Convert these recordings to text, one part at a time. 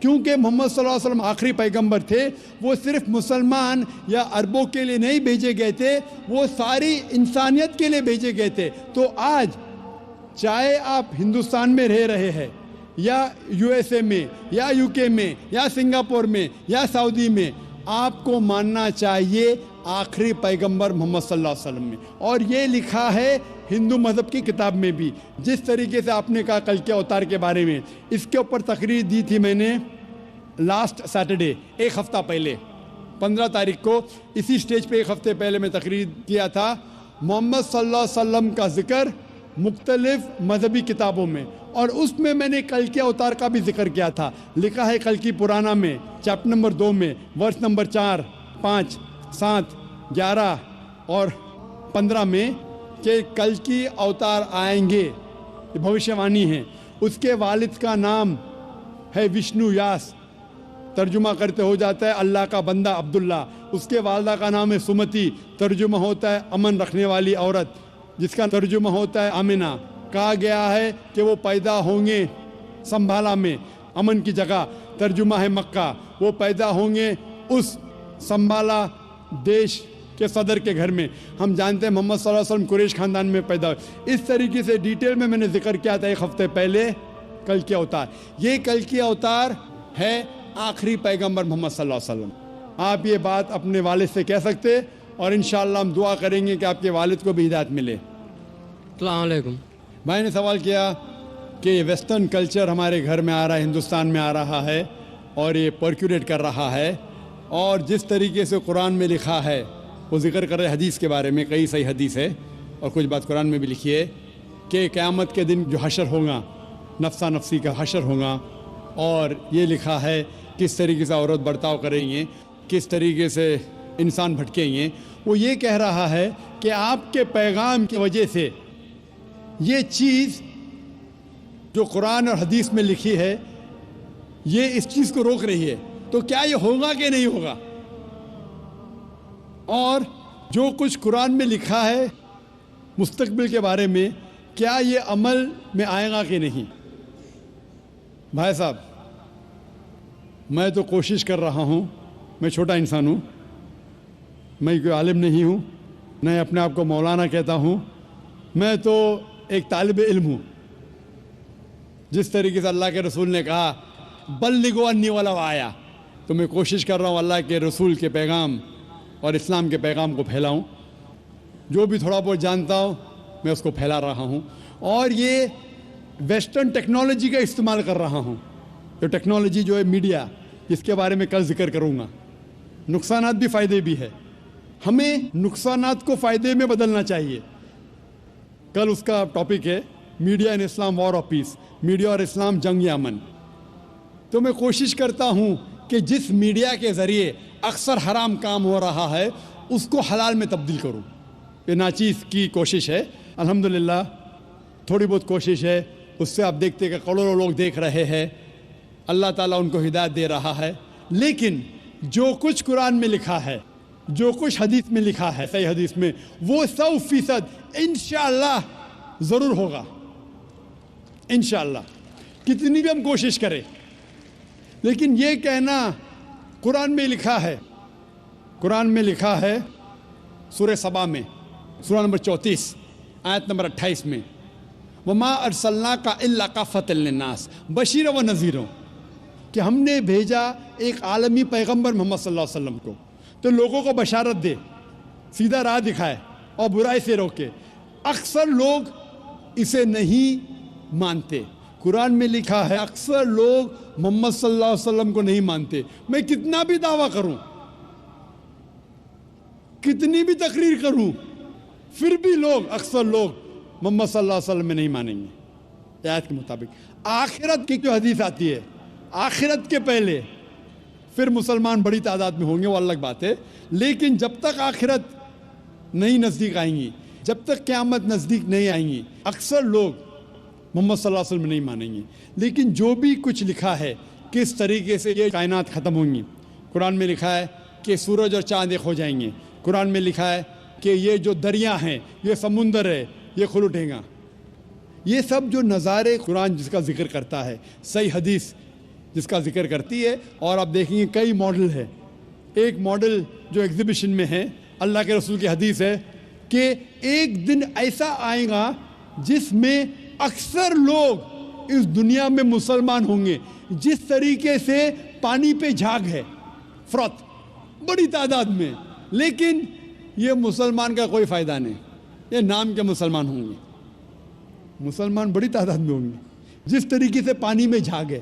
کیونکہ محمد صلی اللہ علیہ وسلم آخری پیغمبر تھے. وہ صرف مسلمان یا عربوں کے لیے نہیں بھیجے گئے تھے, وہ ساری انسانیت کے لیے بھیجے گئے تھے. تو آج چاہے آپ ہندوستان میں رہ رہے ہیں یا یو ایس اے میں یا یو کے میں یا سنگاپور میں یا سعودی میں, آپ کو ماننا چاہیے آخری پیغمبر محمد صلی اللہ علیہ وسلم میں. اور یہ لکھا ہے ہندو مذہب کی کتاب میں بھی. جس طریقے سے آپ نے کہا کل کے اوتار کے بارے میں, اس کے اوپر تقریر دی تھی میں نے لاسٹ سیٹرڈے, ایک ہفتہ پہلے 15 تاریخ کو اسی سٹیج پہ ایک ہفتے پہلے میں تقریر کیا تھا. محمد صلی اللہ علیہ وسلم کا ذکر مختلف مذہبی کتابوں میں, اور اس میں میں نے کل کے اوتار کا بھی ذکر کیا تھا. لکھا ہے کل کی پرانا میں چیپٹر نمبر 2 میں ورس نمبر 4, 5, 7, 11 اور 15 میں کہ کل کی اوتار آئیں گے, یہ بھوشیہ وانی ہے. اس کے والد کا نام ہے وشنو یاس, ترجمہ کرتے ہو جاتا ہے اللہ کا بندہ عبداللہ. اس کے والدہ کا نام ہے سمتی, ترجمہ ہوتا ہے امن رکھنے والی عورت, جس کا ترجمہ ہوتا ہے آمنہ. کہا گیا ہے کہ وہ پیدا ہوں گے سنبھالا میں, امن کی جگہ, ترجمہ ہے مکہ. وہ پیدا ہوں گے اس سنبھالا دیش کے صدر کے گھر میں. ہم جانتے ہیں محمد صلی اللہ علیہ وسلم قریش خاندان میں پیدا ہوئے. اس طریقے سے ڈیٹیل میں نے ذکر کیا تھا ایک ہفتے پہلے کل کے اوتار. یہ کل کے اوتار ہے آخری پیغمبر محمد صلی اللہ علیہ وسلم. آپ یہ بات اپنے والد سے کہہ سکتے, اور انشاءاللہ ہم دعا کریں گے کہ آپ کے والد کو بھی ہدایت ملے. السلام علیکم. بھائی نے سوال کیا کہ یہ ویسٹرن کلچر ہمارے گھر میں آ رہا ہے, ہندوستان میں آ رہا ہے, اور یہ پرکولیٹ کر رہا ہے, اور جس طریقے سے قرآن میں لکھا ہے وہ ذکر کر رہے حدیث کے بارے میں, کئی صحیح حدیث ہے اور کچھ بات قرآن میں بھی لکھی ہے کہ قیامت کے دن جو حشر ہوگا نفسا نفسی کا حشر ہوگا, اور یہ لکھا ہے کس طریقے سے عورت برتاؤ کریں گے, کس طریقے سے انسان بھٹکیں گے. وہ یہ کہہ رہا ہے کہ آپ کے پیغام کی وجہ سے یہ چیز جو قرآن اور حدیث میں لکھی ہے یہ اس چیز کو روک رہی ہے, تو کیا یہ ہوگا کہ نہیں ہوگا؟ اور جو کچھ قرآن میں لکھا ہے مستقبل کے بارے میں, کیا یہ عمل میں آئے گا کہ نہیں؟ بھائی صاحب, میں تو کوشش کر رہا ہوں, میں چھوٹا انسان ہوں, میں کوئی عالم نہیں ہوں, نہ اپنے آپ کو مولانا کہتا ہوں, میں تو ایک طالب علم ہوں. جس طریقے سے اللہ کے رسول نے کہا بلغوا انی ولو آیا, تو میں کوشش کر رہا ہوں اللہ کے رسول کے پیغام اور اسلام کے پیغام کو پھیلاؤں. جو بھی تھوڑا بہت جانتا ہوں میں اس کو پھیلا رہا ہوں, اور یہ ویسٹرن ٹیکنالوجی کا استعمال کر رہا ہوں. جو ٹیکنالوجی جو ہے میڈیا, جس کے بارے میں کل ذکر کروں گا, نقصانات بھی فائدے بھی ہے. ہمیں نقصانات کو فائدے میں بدلنا چاہیے. کل اس کا ٹاپک ہے media in Islam war of peace, media اور اسلام جنگ یا امن. تو میں کوشش کرتا ہوں کہ جس میڈیا کے ذریعے اکثر حرام کام ہو رہا ہے اس کو حلال میں تبدیل کروں. یہ ناچیز کی کوشش ہے, الحمدللہ تھوڑی بہت کوشش ہے. اس سے آپ دیکھتے کہ کروڑوں لوگ دیکھ رہے ہیں, اللہ تعالیٰ ان کو ہدایت دے رہا ہے. لیکن جو کچھ قرآن میں لکھا ہے, جو کچھ حدیث میں لکھا ہے صحیح حدیث میں, وہ 100% انشاءاللہ ضرور ہوگا. انشاءاللہ کتنی بھی ہم کوشش کریں. لیکن یہ کہنا قرآن میں لکھا ہے, قرآن میں لکھا ہے سورہ سبا میں سورہ نمبر 34 آیت نمبر 28 میں, وما ارسلناک الا کافۃ للناس بشیرا و نذیرا, کہ ہم نے بھیجا ایک عالمی پیغمبر محمد صلی اللہ علیہ وسلم کو تو لوگوں کو بشارت دے, سیدھا راہ دکھائے اور برائی سے روکے. اکثر لوگ اسے نہیں مانتے. قرآن میں لکھا ہے اکثر لوگ محمد صلی اللہ علیہ وسلم کو نہیں مانتے. میں کتنا بھی دعویٰ کروں, کتنی بھی تقریر کروں, پھر بھی اکثر لوگ محمد صلی اللہ علیہ وسلم میں نہیں مانیں گے آیت کے مطابق. آخرت کی جو حدیث آتی ہے, آخرت کے پہلے پھر مسلمان بڑی تعداد میں ہوں گے, وہ الگ بات ہے. لیکن جب تک آخرت نہیں نزدیک آئیں گی, جب تک قیامت نزدیک نہیں آئیں گی, اکثر لوگ محمد صلی اللہ علیہ وسلم نہیں مانیں گے. لیکن جو بھی کچھ لکھا ہے کس طریقے سے یہ کائنات ختم ہوں گی, قرآن میں لکھا ہے کہ سورج اور چاند ایک ہو جائیں گے. قرآن میں لکھا ہے کہ یہ جو دریا ہیں, یہ سمندر ہے, یہ کھل اٹھے گا. یہ سب جو نظارے قرآن جس کا ذکر کرتا ہے, صحیح حدیث جس کا ذکر کرتی ہے، اور آپ دیکھیں گے کئی ماڈل ہے. ایک ماڈل جو ایگزیبیشن میں ہے، اللہ کے رسول کی حدیث ہے کہ ایک دن ایسا آئے گا جس میں اکثر لوگ اس دنیا میں مسلمان ہوں گے، جس طریقے سے پانی پہ جھاگ ہے، فروت بڑی تعداد میں، لیکن یہ مسلمان کا کوئی فائدہ نہیں، یہ نام کے مسلمان ہوں گے. مسلمان بڑی تعداد میں ہوں گے جس طریقے سے پانی میں جھاگ ہے.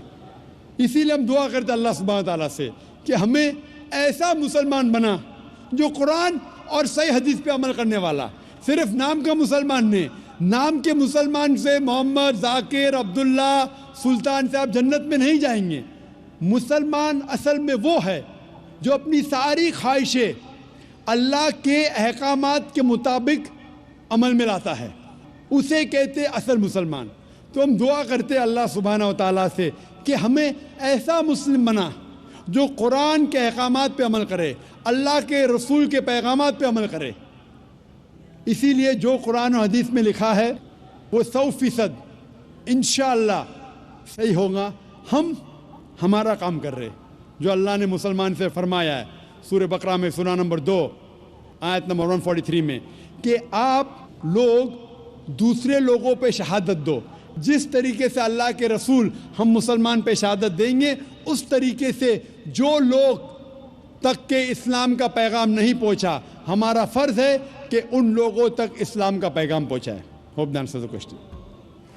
اسی لیے ہم دعا کرتے اللہ سبحانہ تعالیٰ سے کہ ہمیں ایسا مسلمان بنا جو قرآن اور صحیح حدیث پہ عمل کرنے والا. صرف نام کا مسلمان نہیں، نام کے مسلمان سے محمد، ذاکر، عبداللہ، سلطان سے آپ جنت میں نہیں جائیں گے. مسلمان اصل میں وہ ہے جو اپنی ساری خواہشیں اللہ کے احکامات کے مطابق عمل میں لاتا ہے، اسے کہتے اصل مسلمان. تو ہم دعا کرتے اللہ سبحانہ و تعالیٰ سے کہ ہمیں ایسا مسلم بنا جو قرآن کے احکامات پہ عمل کرے، اللہ کے رسول کے پیغامات پہ عمل کرے. اسی لیے جو قرآن و حدیث میں لکھا ہے وہ 100% انشاءاللہ صحیح ہوگا. ہم ہمارا کام کر رہے جو اللہ نے مسلمان سے فرمایا ہے سورہ بقرہ میں سورہ نمبر 2 آیت نمبر 143 میں کہ آپ لوگ دوسرے لوگوں پہ شہادت دو. جس طریقے سے اللہ کے رسول ہم مسلمان پہ شہادت دیں گے، اس طریقے سے جو لوگ تک کہ اسلام کا پیغام نہیں پہنچا، ہمارا فرض ہے کہ ان لوگوں تک اسلام کا پیغام پہنچائے. ہوپ دان سے کوشچن.